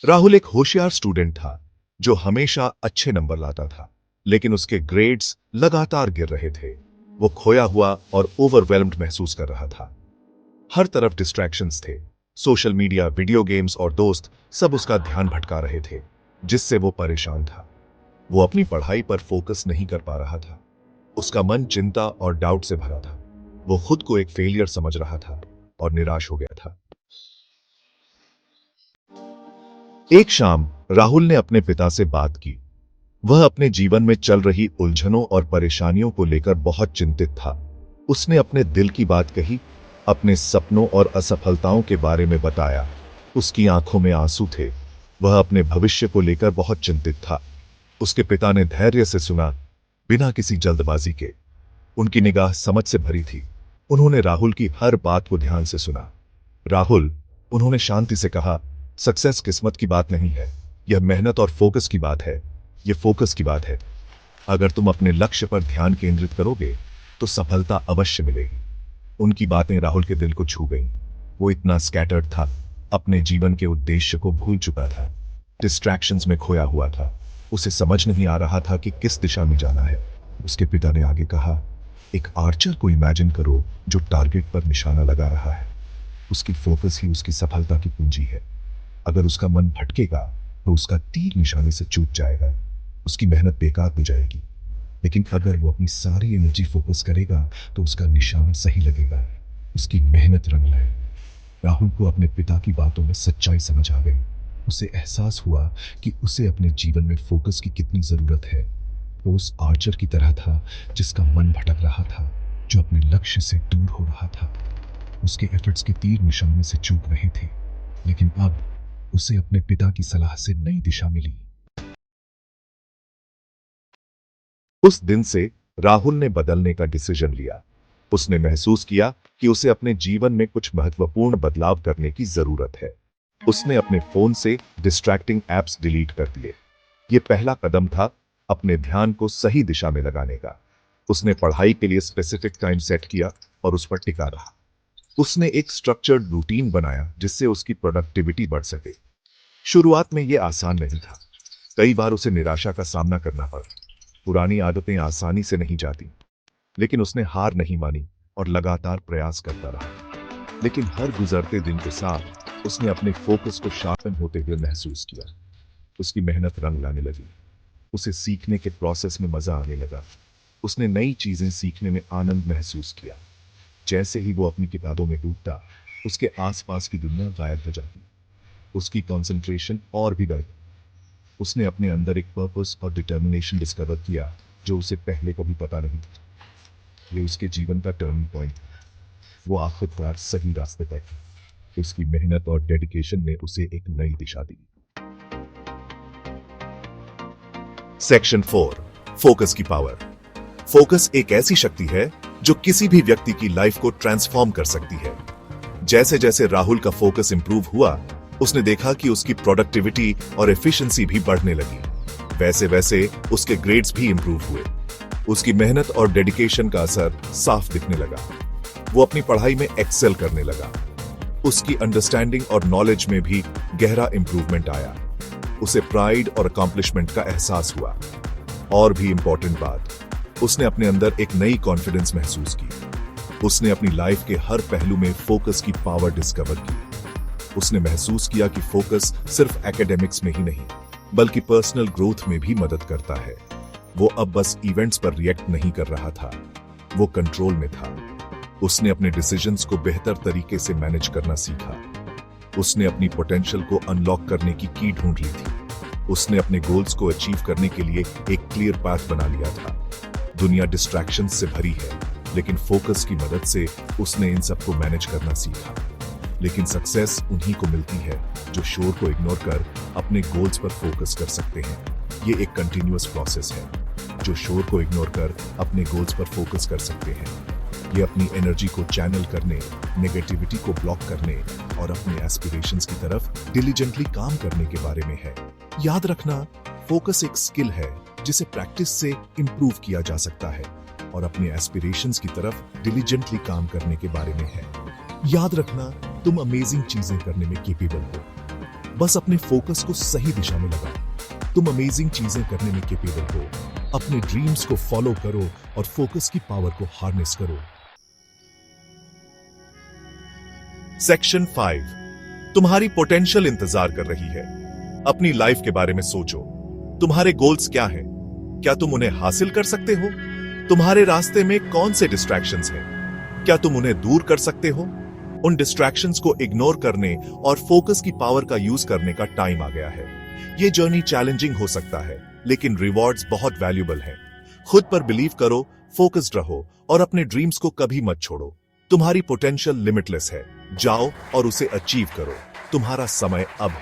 राहुल एक होशियार स्टूडेंट था जो हमेशा अच्छे नंबर लाता था, लेकिन उसके ग्रेड्स लगातार गिर रहे थे। वो खोया हुआ और ओवरवेल्म्ड महसूस कर रहा था। हर तरफ डिस्ट्रैक्शंस थे। सोशल मीडिया, वीडियो गेम्स और दोस्त सब उसका ध्यान भटका रहे थे, जिससे वो परेशान था। वो अपनी पढ़ाई पर फोकस नहीं कर पा रहा था। उसका मन चिंता और डाउट से भरा था। वो खुद को एक फेलियर समझ रहा था और निराश हो गया था। एक शाम राहुल ने अपने पिता से बात की। वह अपने जीवन में चल रही उलझनों और परेशानियों को लेकर बहुत चिंतित था। उसने अपने दिल की बात कही, अपने सपनों और असफलताओं के बारे में बताया। उसकी आंखों में आंसू थे। वह अपने भविष्य को लेकर बहुत चिंतित था। उसके पिता ने धैर्य से सुना, बिना किसी जल्दबाजी के। उनकी निगाह समझ से भरी थी। उन्होंने राहुल की हर बात को ध्यान से सुना। राहुल, उन्होंने शांति से कहा, सक्सेस किस्मत की बात नहीं है। यह मेहनत और फोकस की बात है। यह फोकस की बात है। अगर तुम अपने लक्ष्य पर ध्यान केंद्रित करोगे तो सफलता अवश्य मिलेगी। उनकी बातें राहुल के दिल को छू गईं। वो इतना स्कैटर्ड था, अपने जीवन के उद्देश्य को भूल चुका था, डिस्ट्रैक्शंस में खोया हुआ था। उसे समझ नहीं आ रहा था कि किस दिशा में जाना है। उसके पिता ने आगे कहा, एक आर्चर को इमेजिन करो जो टारगेट पर निशाना लगा रहा है। उसकी फोकस ही उसकी सफलता की कुंजी है। अगर उसका मन भटकेगा तो उसका तीर निशाने से चूक जाएगा। उसकी मेहनत बेकार हो जाएगी। लेकिन अगर वो अपनी सारी एनर्जी फोकस करेगा तो उसका निशान सही लगेगा। उसकी मेहनत रंग लाए। राहुल को अपने पिता की बातों में सच्चाई समझ आ गई। उसे एहसास हुआ कि उसे अपने जीवन में फोकस की कितनी जरूरत है। वो उस आर्चर की तरह था जिसका मन भटक रहा था, जो अपने लक्ष्य से दूर हो रहा था। उसके एफर्ट्स के तीर निशाने से चूक रहे थे, लेकिन अब उसे अपने पिता की सलाह से नई दिशा मिली। उस दिन से राहुल ने बदलने का डिसीजन लिया। उसने महसूस किया कि उसे अपने जीवन में कुछ महत्वपूर्ण बदलाव करने की जरूरत है। उसने अपने फोन से डिस्ट्रैक्टिंग एप्स डिलीट कर दिए। यह पहला कदम था अपने ध्यान को सही दिशा में लगाने का। उसने पढ़ाई के लिए स्पेसिफिक टाइम सेट किया और उस पर टिका रहा। उसने एक स्ट्रक्चर्ड रूटीन बनाया जिससे उसकी प्रोडक्टिविटी बढ़ सके। शुरुआत में यह आसान नहीं था। कई बार उसे निराशा का सामना करना पड़ा। पुरानी आदतें आसानी से नहीं जाती, लेकिन उसने हार नहीं मानी और लगातार प्रयास करता रहा। लेकिन हर गुजरते दिन के साथ उसने अपने फोकस को शार्पन होते हुए महसूस किया। उसकी मेहनत रंग लाने लगी। उसे सीखने के प्रोसेस में मजा आने लगा। उसने नई चीजें सीखने में आनंद महसूस किया। जैसे ही वो अपनी किताबों में डूबता, उसके आसपास की दुनिया गायब हो जाती। उसकी कंसंट्रेशन और भी बढ़ गई। उसने अपने अंदर एक पर्पस और डिटर्मिनेशन डिस्कवर किया जो उसे पहले कभी पता नहीं था। ये उसके जीवन का टर्निंग पॉइंट। वो आखिरकार सही रास्ते पर था। उसकी मेहनत और डेडिकेशन ने उसे एक नई दिशा दी। सेक्शन 4, फोकस की पावर। फोकस एक ऐसी शक्ति है जो किसी भी व्यक्ति की लाइफ को ट्रांसफॉर्म कर सकती है। जैसे जैसे राहुल का फोकस इंप्रूव हुआ, उसने देखा कि उसकी प्रोडक्टिविटी और एफिशिएंसी भी बढ़ने लगी। वैसे वैसे उसके ग्रेड्स भी इंप्रूव हुए। उसकी मेहनत और डेडिकेशन का असर साफ दिखने लगा। वो अपनी पढ़ाई में एक्सेल करने लगा। उसकी अंडरस्टैंडिंग और नॉलेज में भी गहरा इंप्रूवमेंट आया। उसे प्राइड और अकॉम्प्लिशमेंट का एहसास हुआ। और भी इंपॉर्टेंट बात, उसने अपने अंदर एक नई कॉन्फिडेंस महसूस की। उसने अपनी लाइफ के हर पहलू में फोकस की पावर डिस्कवर की। उसने महसूस किया कि फोकस सिर्फ एकेडमिक्स में ही नहीं, बल्कि पर्सनल ग्रोथ में भी मदद करता है। वो अब बस इवेंट्स पर रिएक्ट नहीं कर रहा था, वो कंट्रोल में था। उसने अपने डिसीजंस को बेहतर तरीके से मैनेज करना सीखा। उसने अपनी पोटेंशियल को अनलॉक करने की की ढूंढ ली थी। उसने अपने गोल्स को अचीव करने के लिए एक क्लियर पाथ बना लिया था। दुनिया डिस्ट्रैक्शंस से भरी है, लेकिन फोकस की मदद से उसने इन सबको मैनेज करना सीखा। लेकिन सक्सेस उन्हीं को मिलती है जो शोर को इग्नोर कर अपने गोल्स पर फोकस कर सकते हैं। ये एक कंटिन्यूअस प्रोसेस है। जो शोर को इग्नोर कर अपने गोल्स पर फोकस कर सकते हैं, ये अपनी एनर्जी को चैनल करने, नेगेटिविटी को ब्लॉक करने और अपने एस्पिरेशंस की तरफ डिलीजेंटली काम करने के बारे में है। याद रखना, फोकस एक स्किल है जिसे प्रैक्टिस से इंप्रूव किया जा सकता है और अपने एस्पिरेशंस की तरफ डिलीजेंटली काम करने के बारे में है। याद रखना, तुम अमेजिंग चीजें करने में केपेबल हो। बस अपने फोकस को सही दिशा में लगाओ। तुम अमेजिंग चीजें करने में कैपेबल हो। अपने ड्रीम्स को फॉलो करो और फोकस की पावर को हार्नेस करो। सेक्शन 5, तुम्हारी पोटेंशियल इंतजार कर रही है। अपनी लाइफ के बारे में सोचो। तुम्हारे गोल्स क्या हैं? क्या तुम उन्हें हासिल कर सकते हो? तुम्हारे रास्ते में कौन से डिस्ट्रैक्शंस हैं? क्या तुम उन्हें दूर कर सकते हो? उन डिस्ट्रैक्शंस को इग्नोर करने और फोकस की पावर का यूज करने का टाइम आ गया है। ये जर्नी चैलेंजिंग हो सकता है, लेकिन रिवॉर्ड्स बहुत वैल्यूबल हैं। खुद पर बिलीव करो, फोकस्ड रहो और अपने ड्रीम्स को कभी मत छोड़ो। तुम्हारी पोटेंशियल लिमिटलेस है। जाओ और उसे अचीव करो। तुम्हारा समय अब है।